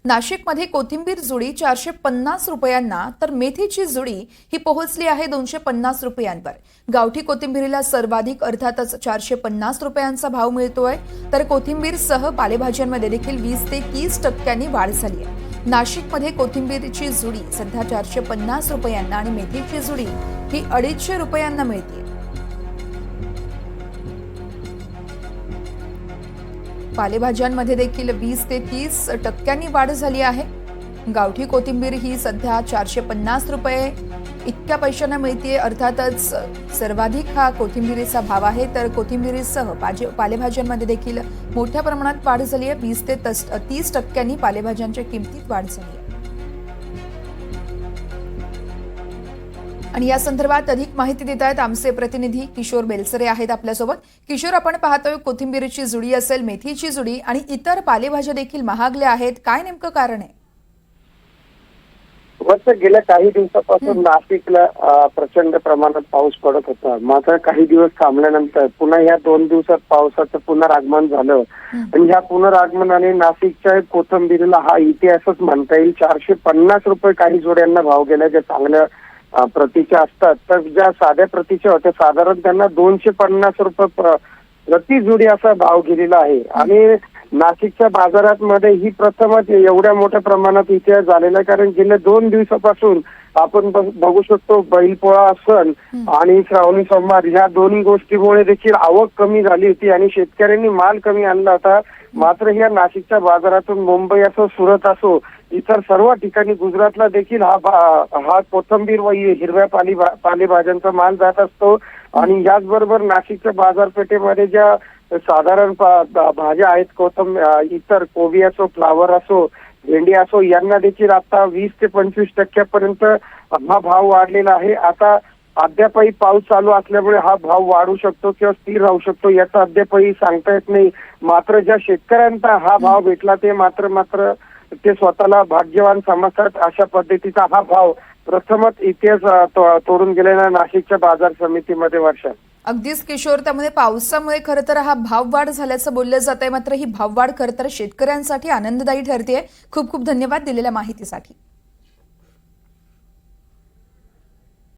नाशिकमध्ये कोथिंबीर जुडी 450 रुपयांना तर मेथीची जुडी ही पोहोचली आहे 250 रुपयांवर। गावठी कोथिंबीरीला सर्वाधिक अर्थातच 450 रुपयांचा भाव मिळतोय, तर कोथिंबीरसह पालेभाज्यांमध्ये देखील 20 ते 30% वाढ झाली आहे। नाशिकमध्ये कोथिंबीरची जुडी सध्या 450 रुपयांना आणि मेथीची जुडी ही 250 रुपयांना मिळते। पालेभाज्यांमध्ये देखील 20 ते 30% वाढ झाली आहे। गावठी कोथिंबीर ही सध्या 450 रुपये इतक्या पैशांना मिळते। अर्थातच सर्वाधिक हा कोथिंबीरीचा भाव आहे, तर कोथिंबीरीसह पालेभाज्यांमध्ये देखील मोठ्या प्रमाणात वाढ झाली आहे। 20 ते 30% पालेभाज्यांच्या किमतीत वाढ झाली आहे। आणि या संदर्भात अधिक माहिती देत आहेत आमचे प्रतिनिधी किशोर बेलसरे आहेत आपल्यासोबत। किशोर, आपण पाहतोय कोथिंबीरीची जुडी असेल, मेथीची जुडी आणि इतर पालेभाज्या देखील महागल्या आहेत, काय नेमकं कारण आहे? गेल्या काही दिवसापासून नाशिकला प्रचंड प्रमाणात पाऊस पडत होता, मात्र काही दिवस थांबल्यानंतर पुन्हा या 2 दिवसात पावसाचं पुनरागमन झालं आणि या पुनरागमनाने नाशिकच्या कोथिंबीरीला हा इतिहासच म्हणता येईल। 450 रुपये काही जोड्यांना भाव गेला, ज्या चांगल्या प्रतीच्या असतात, तर ज्या साध्या प्रतीच्या होत्या साधारण त्यांना 250 रुपये प्रति जोडी असा भाव गेलेला आहे। आणि नाशिकच्या बाजारात मध्ये ही प्रथमच एवढ्या मोठ्या प्रमाणात इतिहास झालेला आहे, कारण गेल्या 2 दिवसापासून आपण बघू शकतो बैलपोळा सण आणि श्रावणी सोमवार या दोन्ही गोष्टीमुळे देखील आवक कमी झाली होती आणि शेतकऱ्यांनी माल कमी आणला होता। मात्र या नाशिकच्या बाजारातून मुंबई असो, सुरत असो, इतर सर्व ठिकाणी गुजरातला देखील हा कोथिंबीर व हिरव्या पालेभाज्यांचा माल जात असतो। आणि याचबरोबर नाशिकच्या बाजारपेठेमध्ये ज्या साधारण भाज्या आहेत, इतर कोबी असो, फ्लावर असो, भेंडी असो, यांना देखील आता 20 ते 25% पर्यंत हा भाव वाढलेला आहे। आता अद्यापही पाऊस चालू असल्यामुळे हा भाव वाढू शकतो किंवा स्थिर राहू शकतो, याचा अद्यापही सांगता येत नाही। मात्र ज्या शेतकऱ्यांचा हा भाव भेटला ते मात्र ते स्वतःला भाग्यवान समजतात। अशा पद्धतीचा हा भाव प्रथमच इतिहास तोडून गेलेला नाशिकच्या बाजार समितीमध्ये वर्षा। अगदीच किशोर, त्यामध्ये पावसामुळे खरं तर हा भाववाढ झाल्याचं बोललं जात आहे, मात्र ही भाववाढ खरं तर शेतकऱ्यांसाठी आनंददायी ठरते। खूप खूप धन्यवाद दिलेल्या माहितीसाठी।